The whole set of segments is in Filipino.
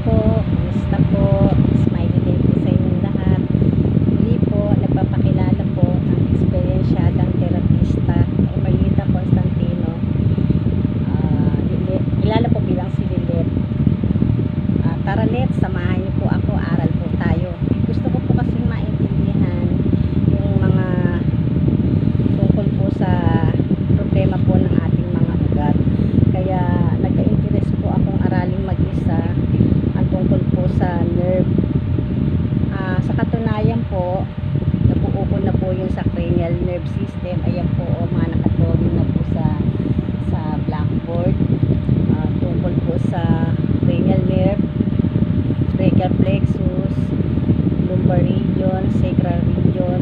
po, kumusta po? Smiley din po sa inyong lahat. Muli po, nagpapakilala po ang eksperyensyadang terapista Emerita Constantino. Kilala po bilang si Lilet. Tara let, samahan niyo po ako, aral po tayo. Gusto ko po kasing maintindihan yung mga tungkol po sa problema po ng ating mga ugat. Kaya nagka-interest po akong araling mag-isa ang tungkol po sa nerve. Sa katunayan po, nabuo ko na po yung sa cranial nerve system. Ayan po, mga nakadrawing na po sa blackboard. Tungkol po sa cranial nerve, brachial plexus, lumbar region, sacral region.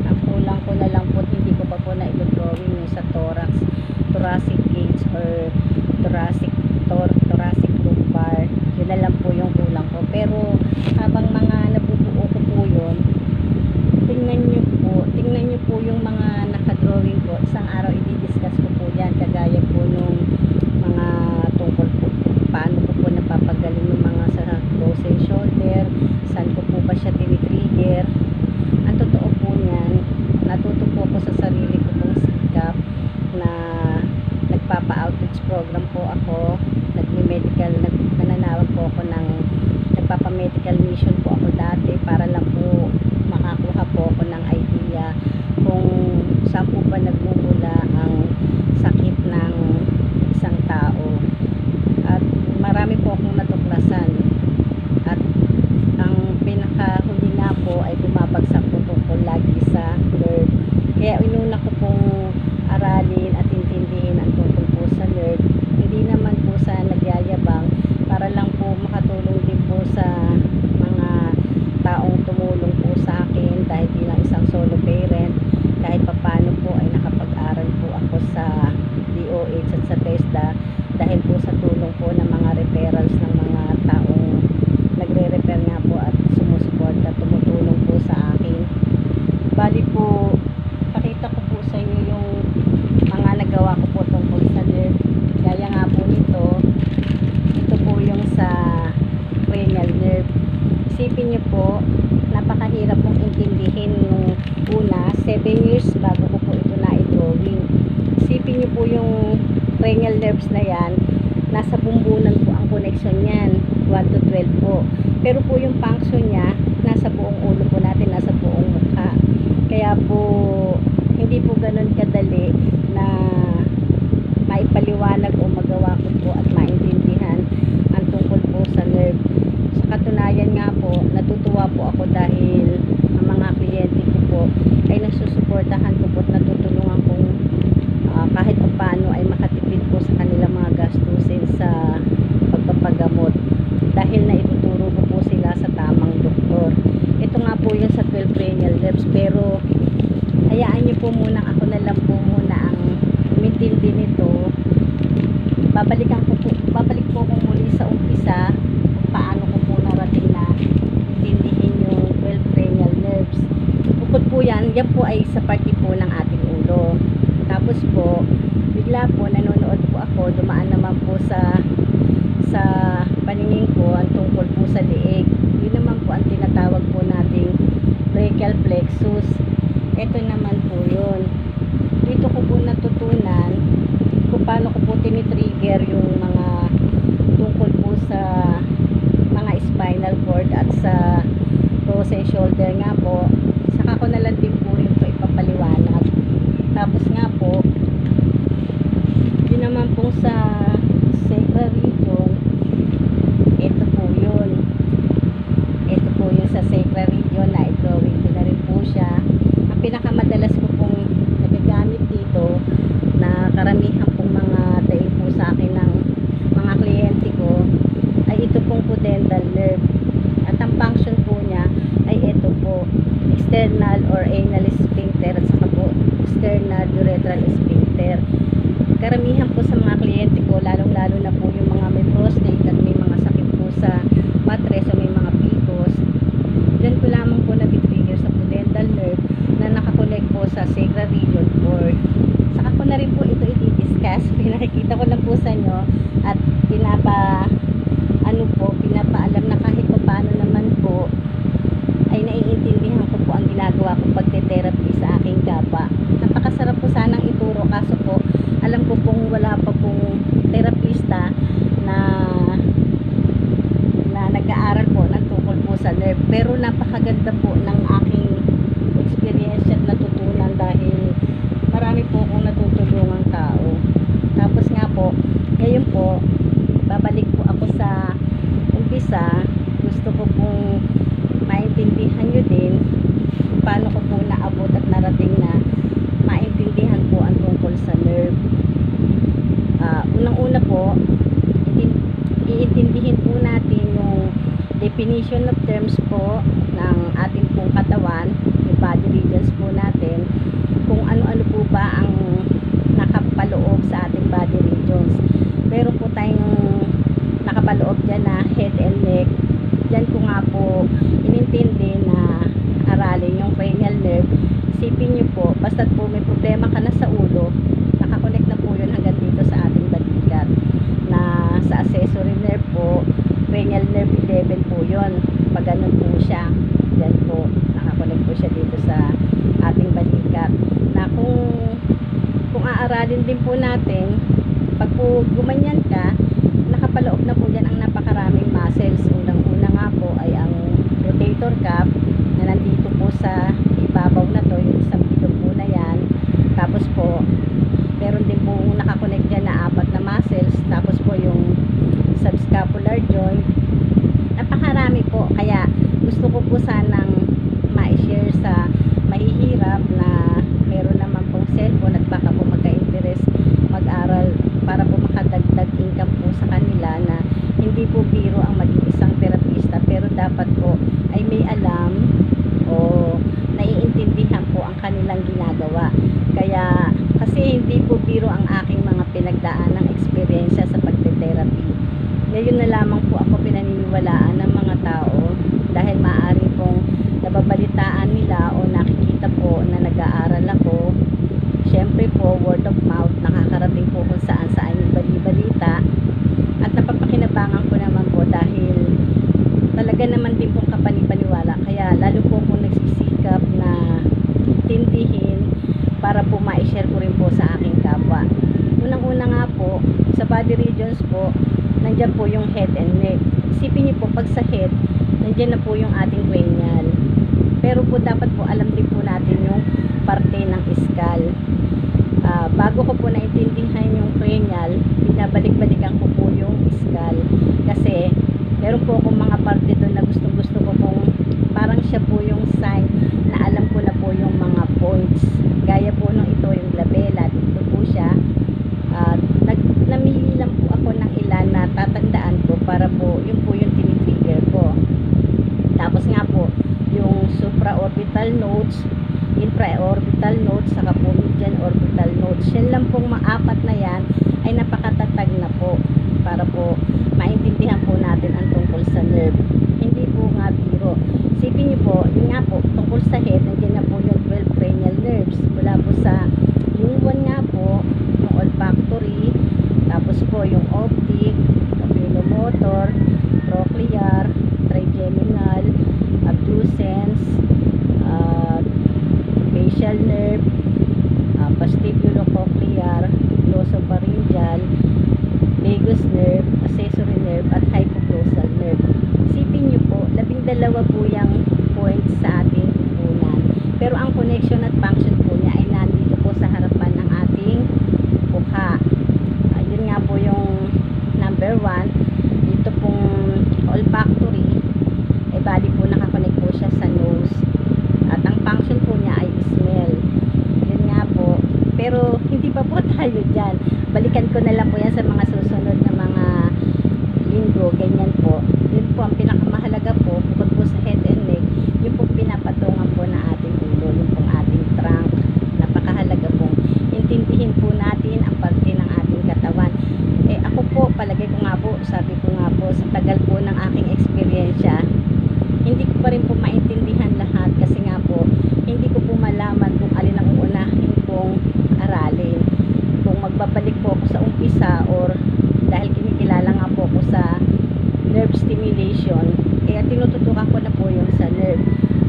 Ang kulang ko na lang po, hindi ko pa po na i-drawing yung sa thorax, thoracic gauge or thoracic lumbar. Yun na lang po yung kulang ko. Pero habang mga nabubuo ko po yun, tingnan nyo po yung mga nakadrawing ko. Isang araw i-discuss ko po yan, kagaya po nung mga tungkol po paano ko po napapagaling yung mga sa frozen shoulder, saan ko po ba siya tinitrigger. Ang totoo po niyan, natuto po ko sa sarili ko pong sikap na nagpapa-outreach program po ako, nananawag po ako ng nagpapa-medical mission po ako dati para lang po makakuha po ako ng idea kung saan po ba nagmumula ang sakit ng isang tao. At marami po akong natuklasan. At ang pinakahuli nga po ay bumabagsak po tungkol lagi sa nerve. Kaya inuna ko pong aralin at intindihin ang tungkol po sa nerve. Hindi naman po sa nagyayabang, para lang po makatulong din po sa mga taong tumulong po sa akin dahil bilang isang solo parent, kahit papano po ay nakapag-aral po ako sa DOH at sa TESDA dahil po sa tulong po ng mga referrals ng mga taong nagre-refer nga po at sumusuporta, tumutulong po sa akin. Bali po, pakita ko po sa inyo yung mga nagawa ko po tungkol sa nerve. Gaya nga po nito, ito po yung sa cranial nerve. Isipin nyo po, napakahirap pong intindihin nung una, 7 years bago ko po ito na-drawing. Isipin nyo po yung cranial nerves na yan, nasa bumbunan po ang connection niyan, 1 to 12 po. Pero po yung function niya, nasa buong ulo po natin, nasa buong mukha. Kaya po, hindi po ganun kadali na maipaliwanag o magawa ko po at maintindihan ang tungkol po sa nerve. Sa katunayan nga po, natutuwa po ako dahil ang mga kliyente ko po ay nasusuportahan ko po at natutulungan kong kahit paano ay makatipid po sa kanilang mga gastusin sa pagpapagamot dahil na ituturo ko po sila sa tamang doktor. Ito nga po yung sa 12 cranial nerves, pero hayaan nyo po muna, ako na lang po muna ang umintindi nito. Babalik po ko muli sa umpisa kung paano ko po narating na intindihin yung 12 cranial nerves. Bukod po yan po ay sa parte po ng ating ulo. Tapos po, bigla po nanonood po ako, dumaan naman po sa paningin ko ang tungkol po sa liig. Yun naman po ang tinatawag po nating brachial plexus. Ito naman po yun. Dito ko po natutunan kung paano ko po tinitrigger yung mga tungkol po sa mga spinal cord at sa frozen shoulder nga po. Saka ko na lang din po rin ito ipapaliwanag. Tapos nga po, yun naman po sa sacral region, ito po yun. Ito po yung sa sacral region na i-drawing ko na rin po siya. Ang pinakamadalas ko pong nagagamit dito na karamihan pong mga daig po sa akin ng mga kliyente ko ay ito pong pudendal nerve. At ang function po niya ay ito po, external or anal sphincter at saka po external urethral sphincter. Karamihan po sa mga kliyente ko, lalong-lalo na po yung mga may prostate at may mga sakit po sa matres o may mga PCOS, dyan ko lamang po natitrigger sa pudendal nerve na nakakonect po sa sacral region 4. Saka ko na rin po ito i-discuss. Pinakikita ko lang po sa inyo at pinapaalam na Pero napakaganda po ng aking experience at natutunan dahil marami po akong natutulungang tao. Tapos nga po, ngayon po, babalik po ako sa umpisa. Gusto ko pong maintindihan nyo din paano ko po naabot at narating na maintindihan po ang tungkol sa nerve. Unang-una po, iintindihin po natin yung definition of terms po ng ating pong katawan, yung body regions po natin, kung ano-ano po ba ang nakapaloob sa ating body regions. Meron po tayong nakapaloob dyan na head and neck. Dyan ko nga po inintindi na aralin yung cranial nerve. Isipin nyo po, basta po may problema ka na sa ulo, nakakonect na po yun hanggang dito sa ating balikat. Na sa accessory nerve po, cranial nerve 11 po yun. Pag ganun po siya, dyan po, nakakonect po siya dito sa ating balikat. Na kung aaralin din po natin, pag po gumanyan ka, nakapaloob na po dyan ang napakaraming muscles. Unang-una nga po ay ang rotator cuff na nandito po sa ibabaw na to, yung isang bilog po na yan. Tapos po, meron din po nakakonect dyan na 4 na muscles. Tapos po yung subscapular joint. Napakarami po. Kaya gusto ko po sanang ma-share sa mahihirap na meron naman pong cellphone at baka po magka-interest mag-aral para po makadagdag income po sa kanila, na hindi po biro ang maging isang terapista, pero dapat po ay may alam o naiintindihan po ang kanilang ginagawa. Kaya kasi hindi po biro ang aking mga pinagdaanang eksperyensya sa pagte-therapy. Ngayon na lamang po ako pinaniniwalaan ng mga tao dahil maaari pong nababalitaan nila o nakikita po na nag-aaral ako. Siyempre po, word of mouth, nakakarating po kung saan-saan yung bali-balita. At napapakinabangan ko naman po dahil talaga naman din pong kapanipaniwala. Kaya lalo po kung nagsisikap na tindihin para po ma-share ko rin po sa aking kapwa. Unang-una nga po, sa body regions po, nandyan po yung head and neck. Isipin niyo po, pag sa head, nandyan na po yung ating cranial. Pero po dapat po alam din po natin yung parte ng skull. Bago ko po naintindihan yung cranial, binabalik-balikan ko po yung skull. Kasi meron po akong mga parte doon na gustong-gusto ko pong parang siya po yung sign na alam ko na po yung mga points. Gaya po nung ito yung labela, dito po siya. Namili lang po ako ng ilan na tatandaan ko para po yun po yung tinitrigger ko. Tapos nga po yung supraorbital nodes, infraorbital nodes, saka po median orbital nodes. Yan lang pong maapat na yan ay napakatatag na po para po maintindihan po natin ang tungkol sa nerve. Hindi po nga biro. Isipin niyo po, yun nga po, tungkol sa head, nandiyan na po yung 12 cranial nerves. Mula po sa yung 1 nga po, yung olfactory, tapos po yung optic, oculomotor, trochlear, trigeminal, abducens, facial nerve, vestibulocochlear, glossopharyngeal, vagus nerve, accessory nerve, at hypoglossal nerve. Isipin nyo po, 12 po yung points sa ating unan. Pero ang connection at function po niya ay nandito po sa harapan ng ating mukha. Yun nga po yung number 1. Dito pong olfactory, bali po nakakonect po siya sa nose. At ang function po niya ay smell. Yun nga po. Pero hindi pa po tayo dyan. Balikan ko na lang po yan sa mga susunod na mga linggo. Ganyan po. Yun po ang pinakamahalaga po, bukod po sa head and neck, yun po pinapatungan po na ating ulo, yun pong ating trunk. Napakahalaga pong intindihin po natin ang parte ng ating katawan. Ako po, palagay ko nga po, sabi ko nga po, sa tagal po ng aking eksperyensya, hindi ko pa rin po maintindihan lahat kasi nga po, hindi ko po malaman kung alin ang uunahin kong aralin. Kung magbabalik po ako sa umpisa or dahil kinikilala nga po ako sa nerve stimulation, tinututukan ko na po yung sa nerve.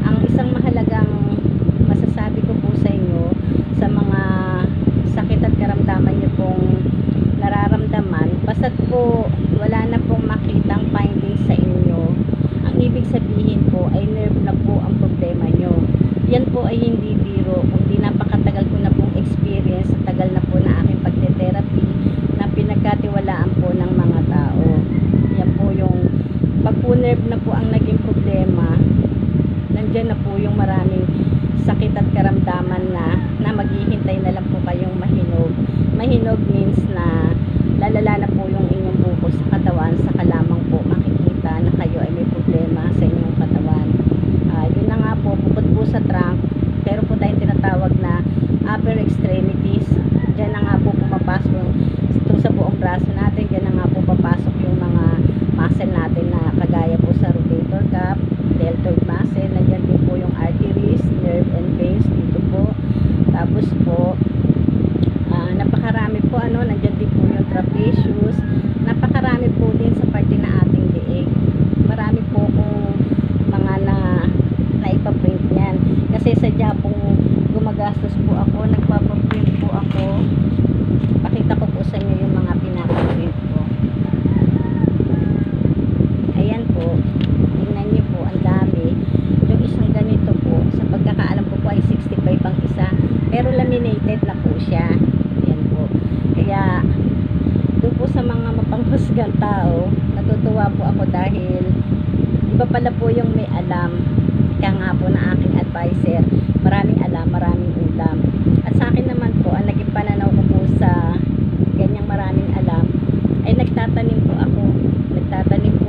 Ang isang mahalagang masasabi ko po sa inyo sa mga sakit at karamdaman nyo pong nararamdaman, basta't po wala na pong makitang findings sa inyo, ang ibig sabihin po ay nerve ay hindi biro, kundi napakatagal ko na pong experience, sa tagal na po na aking pagte-therapy na pinagkatiwalaan po ng mga tao. Yan po yung pag po nerve na po ang naging problema, nandyan na po yung maraming sakit at karamdaman na maghihintay na lang po kayong mahinog. Mahinog means na lalala na po yung inyong buko sa katawan, saka lamang po makikita na kayo ay may problema sa inyong katawan. Yun na nga po, bukod po sa trunk, pero po tayong tinatawag na upper extremities. Diyan na nga po pumapasok itong sa buong braso natin. Diyan na nga po papasok yung mga muscle natin na kagaya po sa rotator cuff, deltoid muscle. Nandiyan din po yung arteries, nerve and veins dito po. Tapos po napakarami po nandiyan din po yung trapezius. Napakarami po din sa parte na ating liig. Marami po kung mga naipaprint yan. Kasi sadya pong gumagastos po ako, nagpapaprint po ako. Pakita ko po sa inyo yung mga pinapaprint ko. Ayan po, tingnan niyo po, ang dami. Yung isang ganito po, sa pagkakaalam ko po ay 65 ang isa, pero laminated na po siya. Ayan po. Kaya doon po sa mga mapanghusgang tao, natutuwa po ako dahil iba pala po yung may alam. Kaya nga po na aking advisor, maraming alam, maraming ulam. At sa akin naman po, ang naging pananaw ko po sa ganyang maraming alam, ay nagtatanim po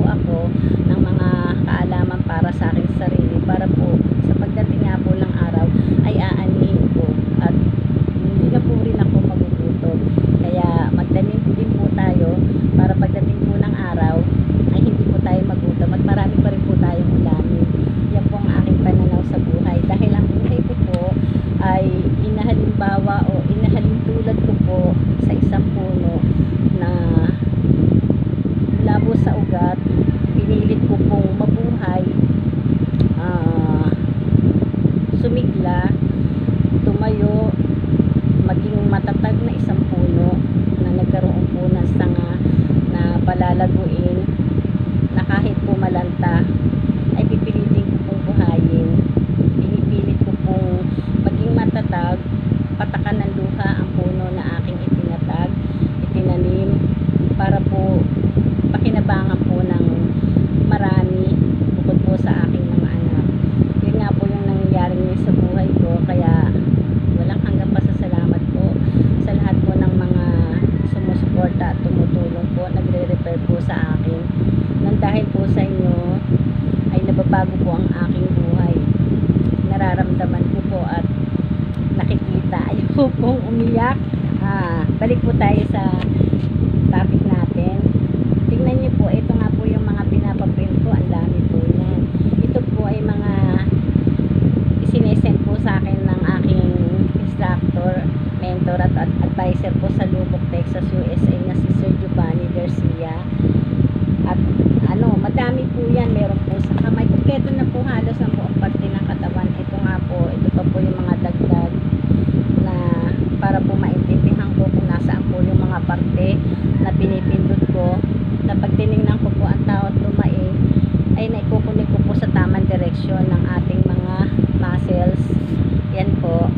ako ng mga kaalaman para sa aking sarili, para po sa pagdating nga po ng araw ay aanihin ko at hindi na po rin ako magugutom. Kaya magtanim din po tayo para pagdating po ng araw ay hindi po tayo magutom at marami pa rin po tayong ulamin. Yan po ang aking pananaw sa buhay, dahil ang buhay ko po ay inahalimbawa o inahalintulad ko po sa isang puno na labo sa ugat. Pinilit ko pong mabuhay, sumigla, tumayo, maging matatag na isang puno na nagkaroon po ng sanga na palalaguin, na kahit po malanta ay pipilitin ko pong buhayin. Pinipilit ko pong maging matatag, patakan ng luha ang puno na aking itinanim para po pakinabangan po ng marami bukod po sa aking mga anak. Yun nga po yung nangyayari ngayon sa buhay ko, kaya walang hanggang pasasalamat po sa lahat po ng mga sumusuporta at tumutulong po, nagre-refer po sa akin. Nang dahil po sa inyo ay nababago po ang aking buhay, nararamdaman ko po at nakikita. Ayaw pong umiyak. Balik po tayo sa topic natin. Tingnan niyo po, ito nga po yung mga pinapaprint ko. Ang dami po yan. Ito po ay mga isinesend po sa akin ng aking instructor, mentor at advisor po sa Lubbock, Texas, USA na si Sir Giovanni Garcia. At madami po yan. Meron po sa kamay. Kompleto na po halos ang buong parte ng katawan. Ito nga po, ito pa po yung mga dagdag na para po maintindihan ko kung nasaan po yung mga parte na pinipindot ko, na pag tinignan ko po ang tao at lumaing ay naikukunik ko po sa tamang direksyon ng ating mga muscles. Yan po,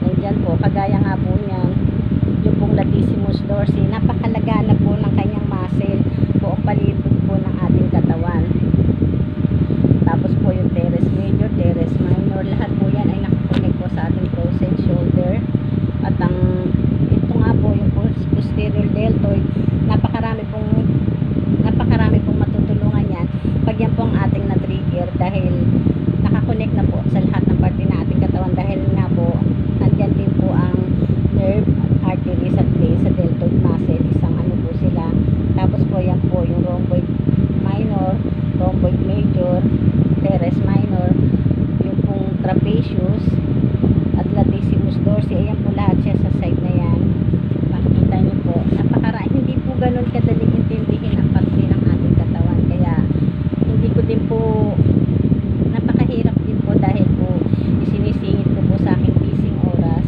nandyan po, kagaya nga po niyan yung pong latissimus dorsi, napakalaga na po ng kanyang muscle, buong palibot po ng ating katawan. Tapos po yung teres major, teres minor, lahat po yan ay nakakunik po sa ating frozen shoulder. At ito nga po yung posterior deltoid, napakarami pong matutulungan yan pag yan po ang ating na-trigger, dahil nakakunik na po sa lahat ng parte na ating katawan, dahil nga po nandyan din po ang nerve, arteries at veins sa deltoid muscle. Isang po sila. Tapos po yan po yung rhomboid minor, rhomboid major, teres minor, yung pong trapezius at latissimus dorsi. Ayan po lahat siya sa side na yan. Makikita niyo po, hindi po ganun kadaling intindihin ang parte ng ating katawan. Kaya hindi ko din po, napakahirap din po, dahil po isinisingit ko po sa aking busy oras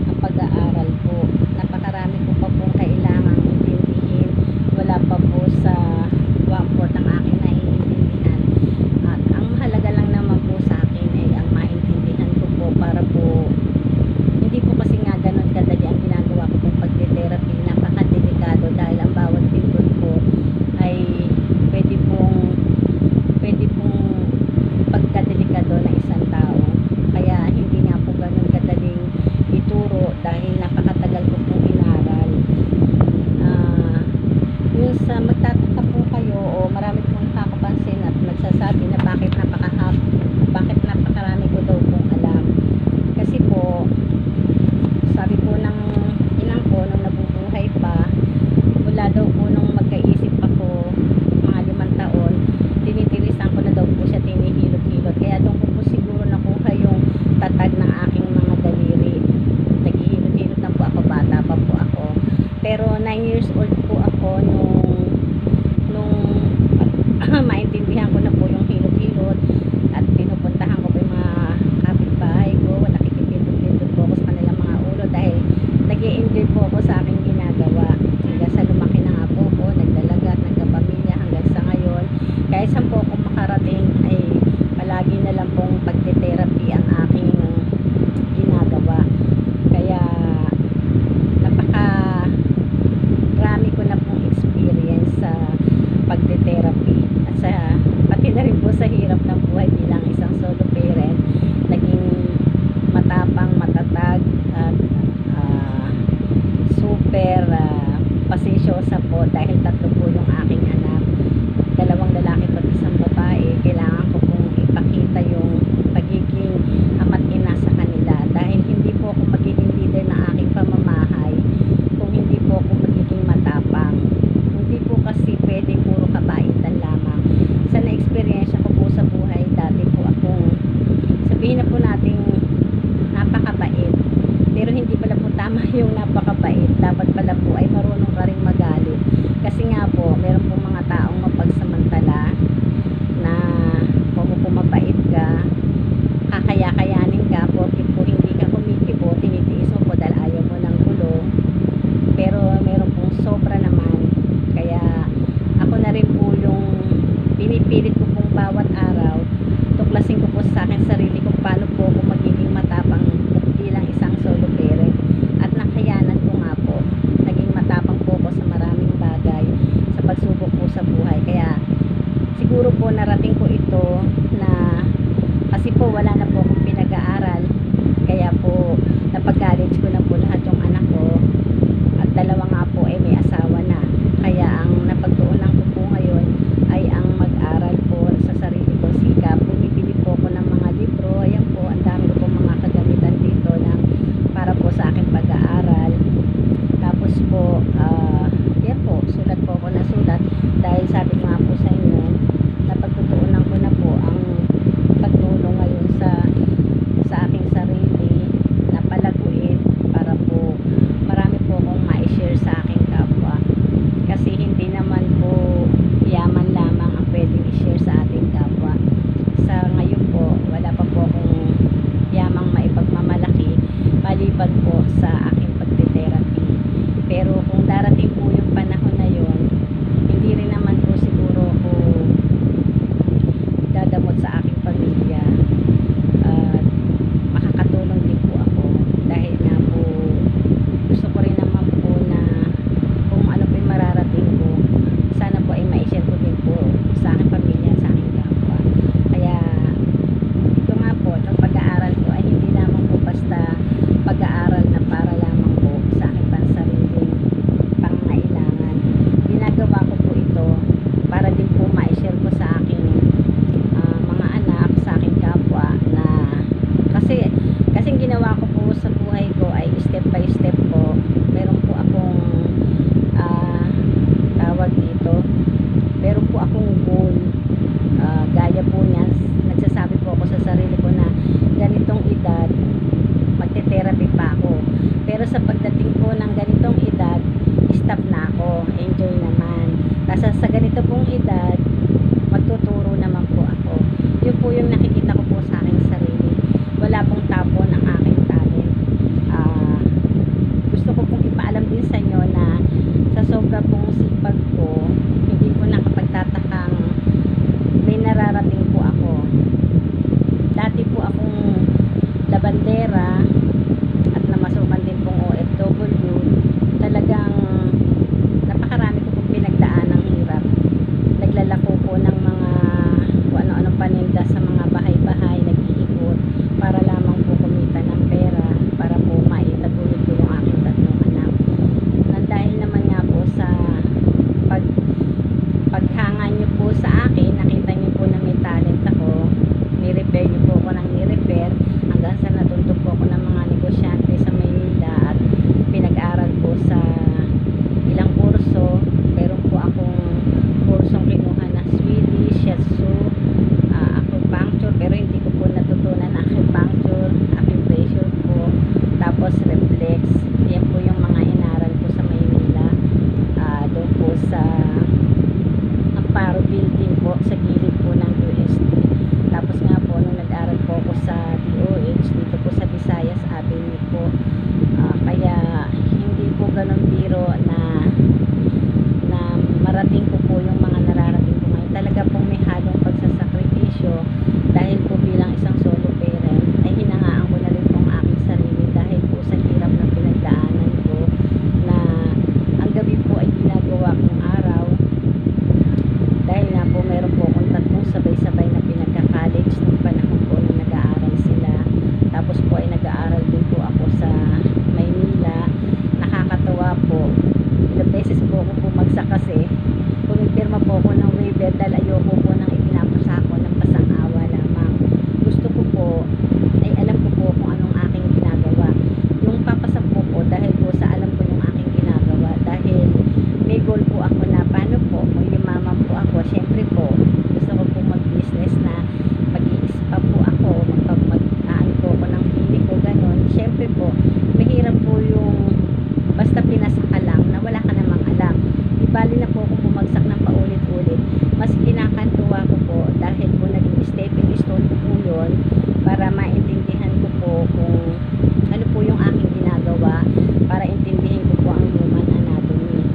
ang pag-aaral po. Napakarami ko pa pong kailangang intindihin. Wala pa po sa 1/4 ng aking naiintindihan. At ang nagsasabi na bakit napakarami ko daw pong alam. Kasi po, sabi po ng inang ko nung nabubuhay pa, mula daw po nung magkaisip ako, mga 5 taon, tinitirisan ko na daw po siya, tinihilot-hilot. Kaya doon ko po siguro nakuha yung tatag ng aking mga daliri. Naghihilot-hilot na po ako, bata pa po ako. Pero 9 years old po ako nung maintindihan ko na po yung hilot-hilot at pinupuntahan ko po yung mga kapitbahay ko, nakikipindot-pindot po ako sa kanilang mga ulo dahil nag-i-enjoy po ako sa aking ginagawa. Hanggang sa lumaki na nga po ko, nagdalaga at nagkapamilya hanggang sa ngayon. Kahit saan po ako makarating ay palagi na lang pong pagte-therapy ang aking ginagawa. Kaya rami ko na pong experience sa pagte-therapy at sa pati na rin po sa hirap ng buhay bilang isang solo parent. Naging matapang, matatag at super pasensyosa po dahil 3 po yung aking anak, 2 lalaki at 1 babae. Kailangan ko pong ipakita yung pagiging ama't ina sa kanila dahil hindi po ako magiging leader ng aking pamamahay kung hindi po ako magiging matapang. Hindi po kasi pwede puro kabaitan lamang. Sa na-experience ko po sa buhay, dati po akong, sabihin na po natin, napakabait. Pero hindi pala po tama yung napakabait. Dapat pala po ay marunong ka rin magalit. Kasi nga po, meron po mga taong mapagsamantala na kung mabait ka, kakaya-kayanin ka, porque po hindi ka kumikibo, tinitiis mo po dahil ayaw mo ng gulo. Pero meron pong sobra naman. Kaya ako na rin po yung pinipilit ko pong bawat araw, tuklasin ko po sa akin sarili kung paano po ako magiging matapang bilang isang solo parent. At nakayanan ko nga po, naging matapang po ako sa maraming bagay sa pagsubok po sa buhay. Kaya siguro po narating ko ito na kasi po wala na po akong pinag-aaral, kaya po napag-college ko na po lahat yung anak ko at 2 nga po ay may asawa na. Kaya ang napagtuunan ko po ngayon ay ang mag-aral po sa sarili ko sikap. Bumibili po ako ng mga libro. Ayan po, ang dami ko po mga kagamitan dito para po sa aking pag-aaral. Tapos po yan po, sulat po ako na sulat dahil sabi ko nga po sa inyo, napagtutuunan ko na po ang pagtulong ngayon sa aking sarili na palaguin para po marami po akong ma-share sa aking kapwa. building po sa gilid po ng UST. Tapos nga po nung nag-aral po ako sa DOH dito po sa Visayas Avenue po, kaya hindi po ganun biro na marating ko po yung mga nararating ko ngayon. Talaga pong may halong pagsasakripisyo dahil po bilang isang solo parent ay hinangaan ko na rin po ang aking sarili dahil po sa hirap na pinagdaanan ko, na ang gabi po ay ginagawa kong araw dahil nga po meron po akong tatlong sabay-sabay na pinagka-college nung panahon po na nag-aaral sila. Tapos po ay nag-aaral din po ako sa Maynila. Nakakatawa po, ilang beses po ako bumagsak kasi pumipirma po ako ng waiver dahil ayoko po nang ipinapasa ko ng pasang-awa lamang. Gusto ko po ay alam ko po kung anong aking ginagawa. Yung papasa po dahil po sa alam ko yung aking ginagawa, dahil may goal po ako na paano po kung yumaman po ako. Syempre po gusto ko po mag-business na mag-iispa po ako, mag-aan po ako ng clinic ko, ganun. Syempre po mahirap po yung basta pinasa ka lang na wala ka namang alam. Ibali na po kung bumagsak ng paulit-ulit. Mas kinakantuwa ko po dahil po naging stepping stone ko po yun para maintindihan ko po kung ano po yung aking ginagawa, para intindihin ko po ang human anatomy.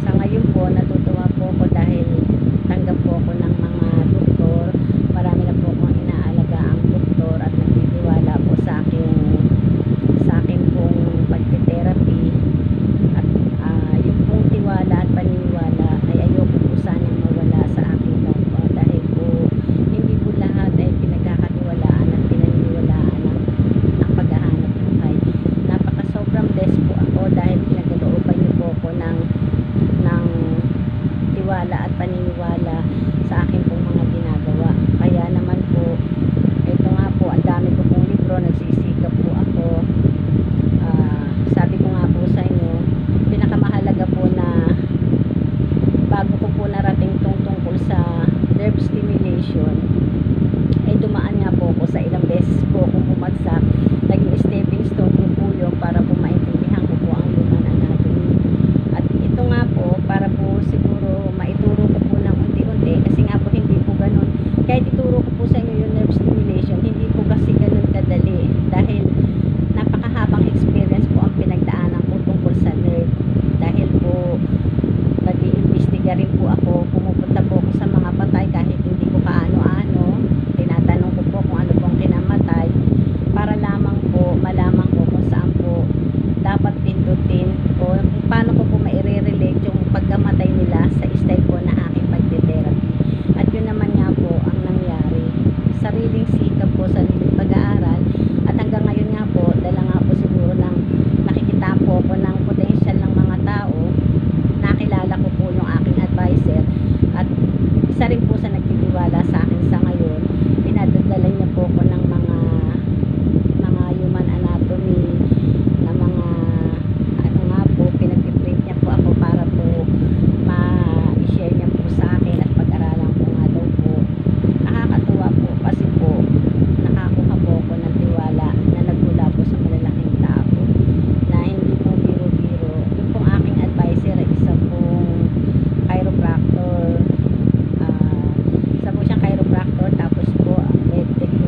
Sa ngayon po natutuwa po ako dahil tanggap po ako ng mga doktor. Marami na po akong inaalaga ang doktor at nagtitiwala po sa akin pong pagte-therapy. At yung pong tiwala at paniniwala ay ayoko po sanang mawala sa aking kapwa, dahil po hindi po lahat ay pinagkakatiwalaan at pinaniniwalaan ng paghahanap buhay. Sobrang blessed po ako dahil pinagalooban niyo po ako ng tiwala at paniniwala sa akin pong mga ginagawa. Kaya naman po, ito nga po, ang dami ko pong libro, nagsisikap po ako. Sabi ko nga po sa inyo, pinakamahalaga po na bago ko po narating tungkol sa nerve stimulation, ay dumaan nga po ako sa ilang beses po akong bumagsak. Naging stepping stone ko po yun para po maintindihan ko po ang human anatomy. At ito nga po, para po siguro maituro ko po ng unti-unti, kasi nga po hindi po ganun. Kahit ituro ko po sa inyo yung nerve stimulation, hindi po kasi ganun kadali, dahil napakahabang experience po ang pinagdaanan ko tungkol sa nerve. Dahil po nag-iimbestiga rin po ako, pumupunta po ako sa mga patay kahit hindi ko kaano-ano, tinatanong ko po kung ano pong kinamatay para lamang po malaman ko kung saan po dapat pindutin o kung paano ko po maire-relate yung pagkamatay nila sa style po na aking pagte-therapy. At yun naman nga po ang nangyari. Sariling sikap po, sariling pag-aaral, at hanggang ngayon nga po, dala nga po siguro ng nakikita po ko ng potential ng mga tao, nakilala ko po yung aking advisor, at isa rin po sa nagtitiwala sa akin sa ngayon. Pinadadala niya po ko ng mga human anatomy na mga ano nga po, pinag-print niya po ako para po ma-share niya po sa akin at pag-aralan ko nga daw po. Nakakatuwa po kasi po nakakuha po ako ng tiwala na nagmula po sa malalaking tao na hindi po biro-biro. Yung pong aking advisor ay isa pong chiropractor. Isa po siyang chiropractor, tapos po medtech po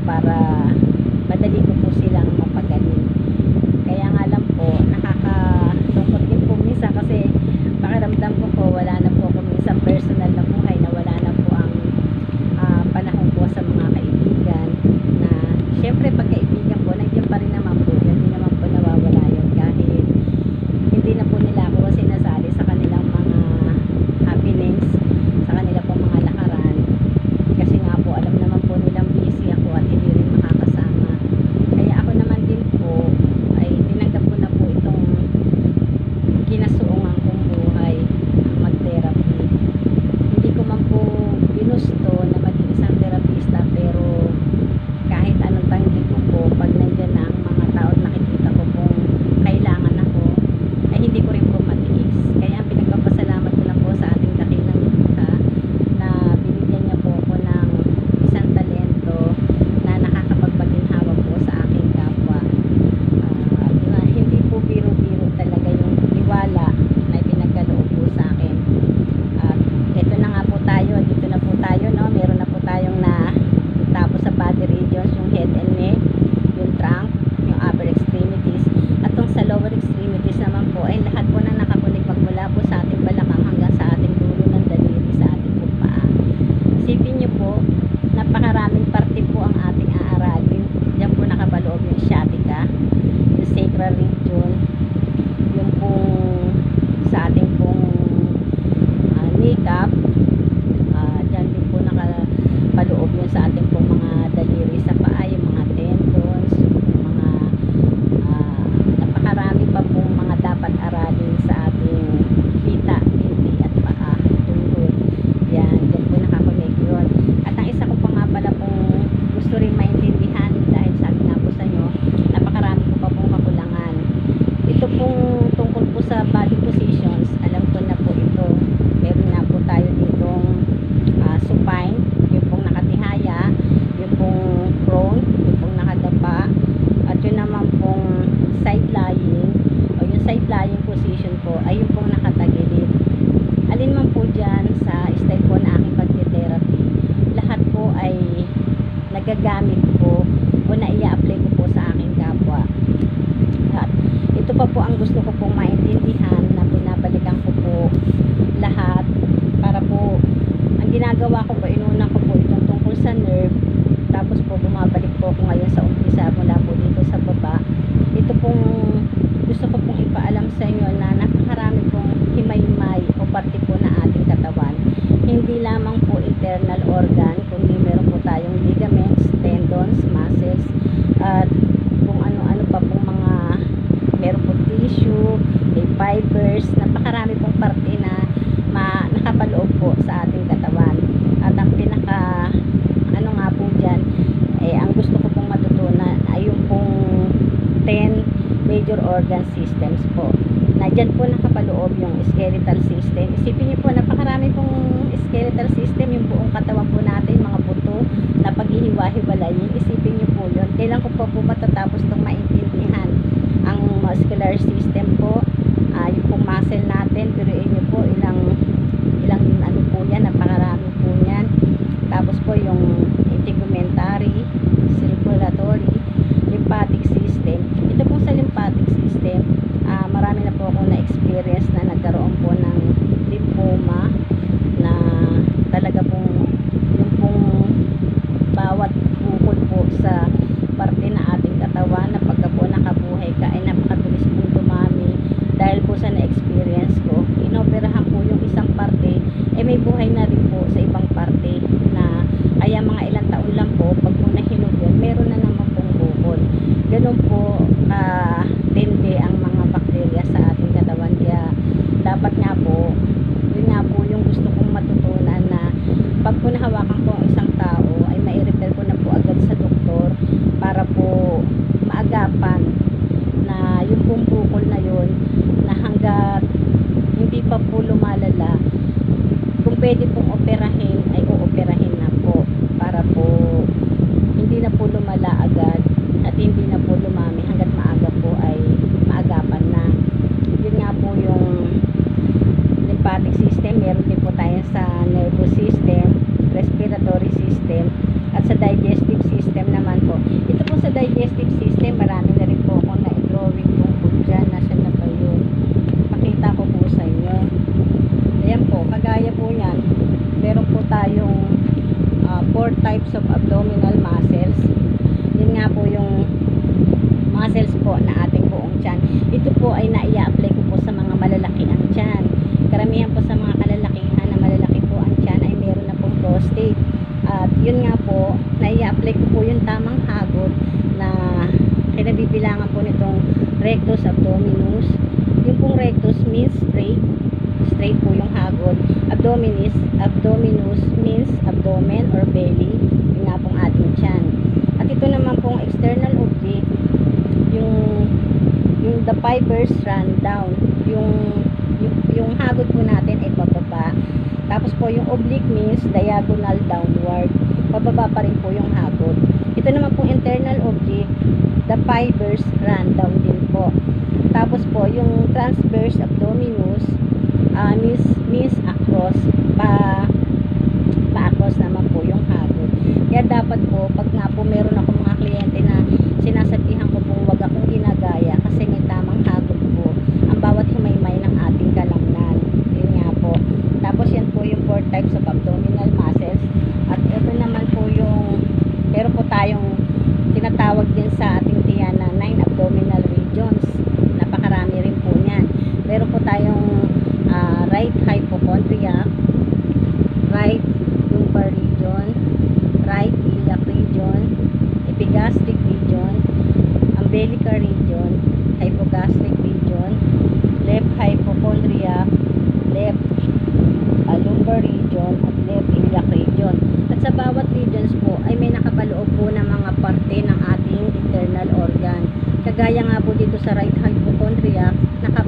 para madali ko po silang mapagaling. Kaya nga lang po, nakakalungkot din po minsan kasi pakiramdam ko po wala na po ako minsan personal na buhay, na wala na po ang panahon po sa mga kaibigan, na syempre pag kaibigan po nandiyan pa rin naman po yun, hindi naman po nawawala yun kahit hindi na po nila ako sinasali sa kanilang mga happenings, sa kanila po mga lakaran, kasi nga po alam naman po nilang busy ako at hindi rin makakasama. Kaya ako naman din po ay tinanggap ko na po itong kinasuungan kong buhay, mag-therapy. Hindi ko man po ginusto na maging isang therapista, pero kahit anong tanggi ko po, pag nandyan na ang mga tao at nakikita ko pong kailangan ako, ay hindi ko rin po matiis. Kaya ang pinagpapasalamat ko lang po sa ating dakilang likha na binigyan niya po ako ng isang talento na nakakapagpaginhawa po sa aking kapwa. Na hindi po biro-biro talaga yung tiwala na ipinagkaloob po sa akin. At ito na nga po tayo, dito na po tayo, no? Meron na po tayong na tapos sa body regions, yung head and neck, yung trunk, yung upper extremities, at yung sa lower extremities naman po ay lahat po na nakakunik magmula po sa ating balakang hanggang sa ating dulo ng daliri sa ating pong paa. Isipin nyo po, napakaraming parte po ang ating aaralin. Diyan po nakabaloob yung sciatica, yung sacral region, yung pong sa ating pong kneecap, dyan din po nakapaloob yun sa ating pong mga daliri sa paa, yung mga tendons, yung mga napakarami pa pong mga dapat aralin sa ating hita, binti at paa, tuhod. Yan, dyan po nakakonect yun. At ang isa ko pa nga pala pong gusto rin maintindihan, dahil sabi nga po sa inyo, napakarami ko pa pong kakulangan. Ito pong tungkol po sa body positions, alam ko na po ito. Meron na po tayo ditong supine, yung pong nakatihaya, yung pong prone, yung pong nakadapa, at yun naman pong side lying, o yung side lying position po ay yung pong nakatagilid. Alin man po dyan sa style po na aking pagte-therapy, lahat po ay nagagamit ko o naia-apply ko po sa aking kapwa. At ito pa po ang gusto ko pong maintindihan, na binabalikan ko po lahat para po ang ginagawa ko po, inuna ko po itong tungkol sa nerve, tapos po bumabalik po ako ngayon sa umpisa mula po dito sa baba. Ito pong gusto ko pong ipaalam sa inyo na napakarami pong himay-himay o parte po na ating katawan, hindi lamang po internal organ, kundi meron po tayong ligaments, tendons, muscles, at kung ano-ano pa pong mga meron po tissue, may fibers, napakarami pong parte na nakapaloob po sa ating katawan. At ang pinaka ano nga po dyan, ang gusto ko pong matutunan ay yung pong 10 major organ systems po, na dyan po nakapaloob yung skeletal system. Isipin niyo po, napakarami pong skeletal system, yung buong katawan po natin, mga buto na paghihiwa-hiwalayin. Isipin niyo po yun. Kailan ko po matatapos itong maintindihan ang muscular system po, yung pong muscle natin. Piruin niyo po ilang ano po yan, napakarami po yan. Tapos po yung integumentary, circulatory, lymphatic system. Ito po sa lymphatic system, marami na po akong na-experience na nagkaroon po ng lymphoma, na talaga pong yung pong bawat bukol po sa parte na ating katawan, na pagka po nakabuhay ka ay napakabilis pong dumami. Dahil po sa na-experience ko, inoperahan po yung isang parte, may buhay na rin po sa ibang parte, na kaya mga ilang taon lang po, pag po nahinog yun, meron na naman pong bukol. Ganun po tindi ang mga bakterya sa ating katawan. Kaya dapat nga po, yun nga po yung gusto kong matutunan, na pag po nahawakan po ang isang tao, ay mai-refer ko na po agad sa doktor muscles po na ating buong tiyan. Ito po ay naia-apply ko po sa mga malalaki ang tiyan. Karamihan po sa mga kalalakihan na malalaki po ang tiyan ay meron na pong prostate. At yun nga po, naia-apply ko po yung tamang hagod na kinabibilangan po nitong rectus abdominis. Yung pong rectus means straight po yung hagod. Abdominis means abdomen or belly, yun nga pong ating tiyan. At ito naman pong external oblique, yung the fibers run down, yung hagod po natin ay pababa. Tapos po yung oblique means diagonal downward, pababa pa rin po yung hagod. Ito naman pong internal oblique, the fibers run down din po. Tapos po yung transverse abdominis means across, pa-across naman po yung hagod. Kaya dapat po, pag nga po meron ako mga kliyente na sinasabihan ko po wag akong ginagaya kasi may tamang hagod po ang bawat himaymay ng ating kalamnan. Yun nga po. Tapos yan po yung 4 types of abdominal muscles. At ito naman po yung, meron po tayong tinatawag din sa ating tiyan na 9 abdominal regions. Napakarami rin po niyan. Meron po tayong right hypochondriac, right lumbar region, right iliac region, epigastric region, umbilical region, hypogastric region, left hypochondriac, left lumbar region, at left iliac region. At sa bawat regions po ay may nakapaloob po na mga parte ng ating internal organ. Kagaya nga po dito sa right hypochondriac,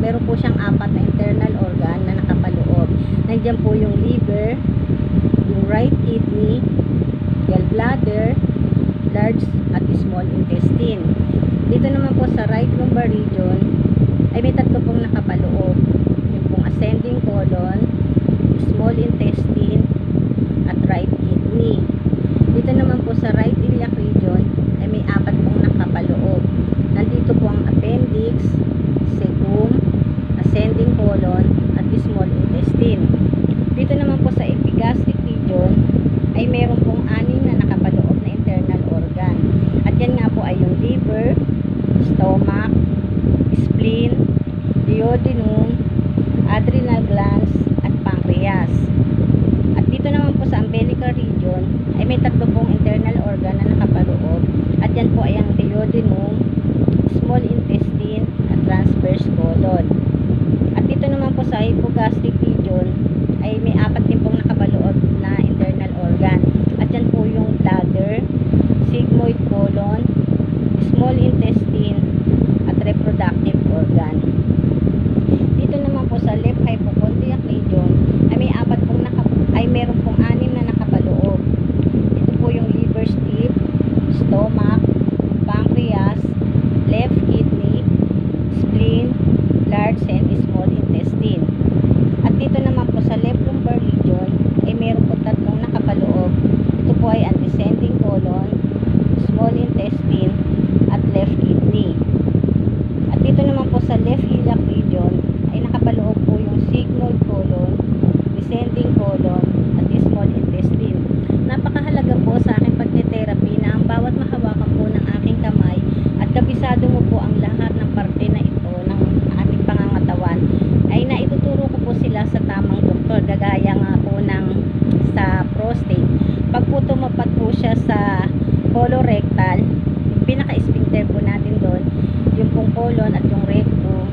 meron po siyang 4 na internal organ na nakapaloob. Nandiyan po yung liver, yung right kidney, gallbladder, large at small intestine. Dito naman po sa right lumbar region ay may 3 pong nakapaloob. Yung pong ascending colon, small intestine, at right kidney. Dito naman po sa right iliac region ay may 4 pong nakapaloob. Nandito po ang appendix, cecum, ascending colon, at small intestine. Dito naman po sa epigastric region ay meron pong 6 na nakapaloob na internal organ. At yan nga po ay yung liver, stomach, spleen, duodenum, adrenal glands, at pancreas. At dito naman po sa umbilical region ay may 3 pong internal organ na nakapaloob. At yan po ay ang duodenum, small intestine, at transverse colon. At dito naman po sa hypogastric region ay may 4 din pong nakapaloob na internal organ. At yan po yung bladder, sigmoid colon, small intestine, at reproductive organ. Dito naman po sa left hypochondriac region ay may meron pong 6 na nakapaloob. Ito po yung liver stiff, stomach, pancreas, left kidney, spleen, large and small intestine. At dito naman po sa left lumbar region ay meron po 3 nakapaloob. Ito po ay ang descending colon, small intestine, at left kidney. At dito naman po sa left iliac region ay nakapaloob po yung sigmoid colon, descending colon, at small intestine. Napakahalaga po sa aking pagte-therapy na ang bawat mahawakan po ng aking kamay at kabisado mo po ang lahat ng parte na ito ng ating pangangatawan ay naituturo ko po sila sa tamang doktor. Gagaya nga po ng sa prostate. Pag po tumapat po siya sa colorectal, yung pinaka-sphincter po natin doon, yung pong colon at yung rectum,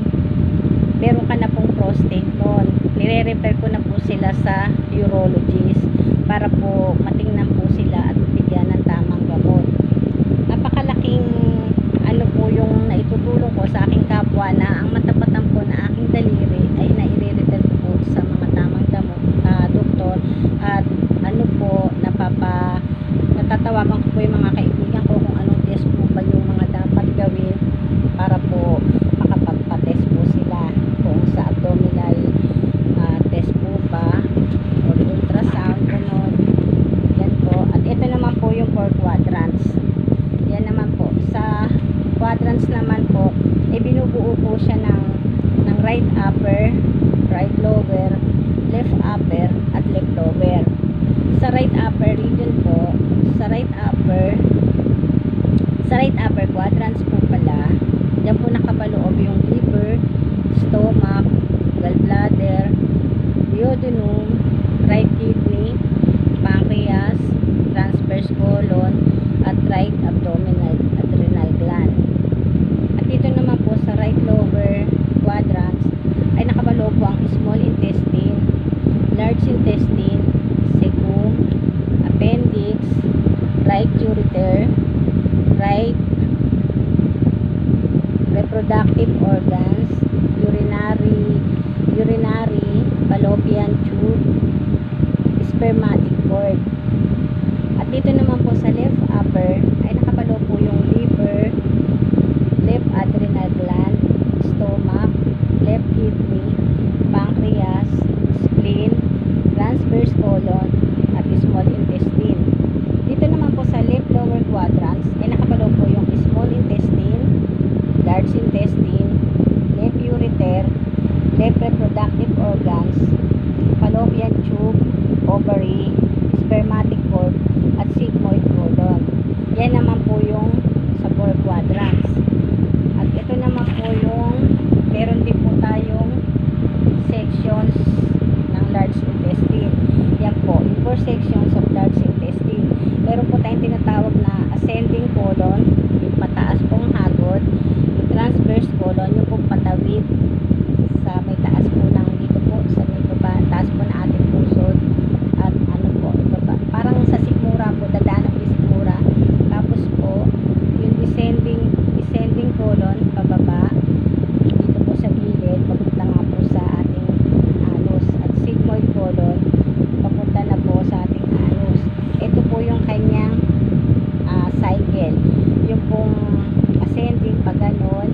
meron ka na pong prostate noon. Nire-refer ko na po sila sa urologist para po matingnan po sila at bigyan ng tamang gamot. Napakalaking ano po yung naitutulong ko sa aking kapwa na ang matapatan po na aking daliri ay naire-refer po sa mga tamang gamot, doktor, at ano po natatawagan ko po yung mga kaibigan ko kung anong test po ba yung mga dapat gawin para po makapagpa-test po sila kung sa abdominal test po ba or ultrasound, gano'n. Yan po. At ito naman po yung 4 quadrants. Yan naman po. Sa quadrants naman po, binubuo po siya ng right upper, right lower, left upper, at left lower. Sa right upper region po, sa right upper quadrants po pala, Diyan po nakapaloob yung liver, stomach, gallbladder, duodenum, right kidney, pancreas, transverse colon, at right abdominal adrenal gland. At dito naman po sa right lower quadrants ay nakabaloob po ang small intestine, large intestine, cecum, appendix, right ureter, right reproductive organs, urinary, fallopian tube, spermatic cord. At dito naman po sa left upper ay nakapaloob po yung liver, left adrenal gland, stomach, left kidney, pancreas, spleen, transverse colon, at small intestine. Dito naman po sa left lower quadrants ay nakapaloob po yung small intestine, large intestine, left ureter, left reproductive organs, fallopian tube, ovary, spermatic cord, at sigmoid colon. Yan naman po yung sa 4 quadrants. At ito naman po yung meron din po tayong sections ng large intestine. Yan po, yung 4 sections of large intestine. Meron po tayong tinatawag na ascending colon, yung pataas pong hagod, yung transverse colon, yung pong patawid sa may taas po ng dito po, sa may baba, taas po na ating pusod, at ano po, ibaba. Parang sa sikmura po, dadaan ang sikmura. Tapos po, yung descending colon, pababa, dito po sa gilid, papunta nga po sa ating anus. At sigmoid colon, papunta na po sa ating anus. Ito po yung kanyang cycle. Yung pong ascending, pag ganon,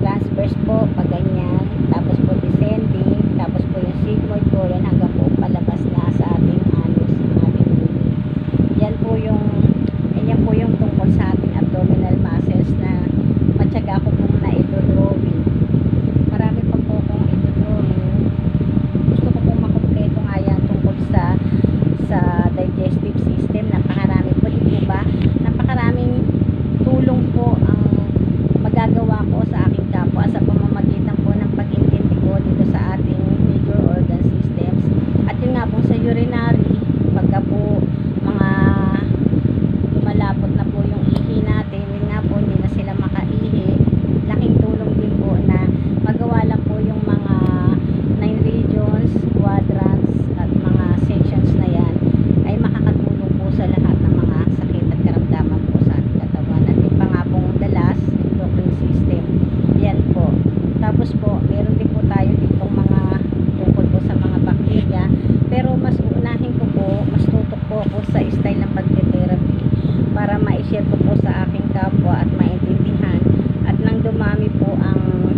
transverse po, pag ganyan, tapos po descending, tapos po yung sigmoid colon hanggang po palabas na sa ating anus, ang ating bumi. Yan po yung tungkol sa ating abdominal muscles na matyaga ko pong na-drawing. Marami pa po kong i-drawing. Gusto ko pong makumpleto nga yan tungkol sa digestive system. Napakarami po, di po ba? Napakaraming tulong po ang magagawa ko sa aking kapwa sa pamamagitan po ng pag-intindi ko dito sa ating major organ systems. At yun nga po sa urinary, pagka po mga lumalapot na po yung ihi natin, yun nga po, hindi na sila makaihi. Laking tulong din po na magawa lang po yung mga 9 regions, quadrants, at mga sections na yan ay makakatulong po sa lahat ng mga sakit at karamdaman po sa ating katawan. At yung pa nga pong the last, endocrine system. Yan po. Tapos po, meron din po tayo ditong mga tungkol po sa mga bacteria. Pero mas uunahin ko po, mas tutok po ako sa style ng pagte-therapy para ma-share ko po sa aking kapwa at maintindihan. At nang dumami po ang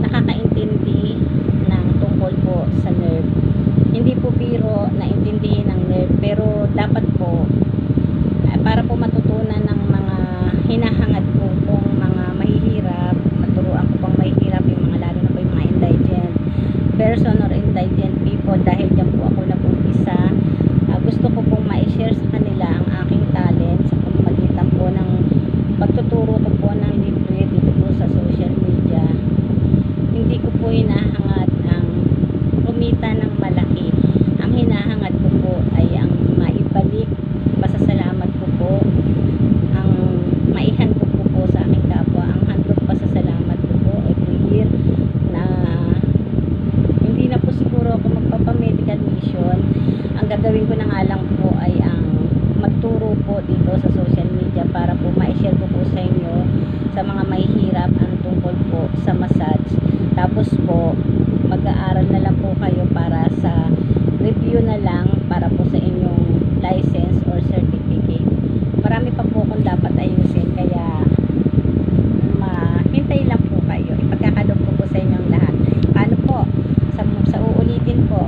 nakakaintindi ng tungkol po sa nerve. Hindi po biro na intindihin ang nerve, pero dapat po para po matutunan ng mga hinahangad po pong mga mahihirap, maturuan ko pang mahihirap yung mga lalo na po yung mga indigent person or indigent people, dahil dyan po ako nag-umpisa. Gusto ko pong ma-share sa kanila ang aking talent sa pamamagitan po ng pagtuturo ko po ng libre dito po sa social media. Hindi ko po hinahangad ang kumita ng malaki. Ang hinahangad ko po ay ang maibalik pasasalamat ko po, ang maihandog ko po sa aking kapwa, ang handog pasasalamat ko po every year, na hindi na po siguro ako magpapamedical mission. Ang gagawin ko na nga lang po ay ang magturo po dito sa social media para po ma-share ko po sa inyo, sa mga mahihirap, ang tungkol po sa massage. Tapos po mag-aaral na lang po kayo para sa review na lang para po sa inyong license or certificate. Marami pa po kung dapat ayusin, kaya mahintay lang po kayo. Ipagkakalog ko po sa inyong lahat. Paano po? Sa uulitin po,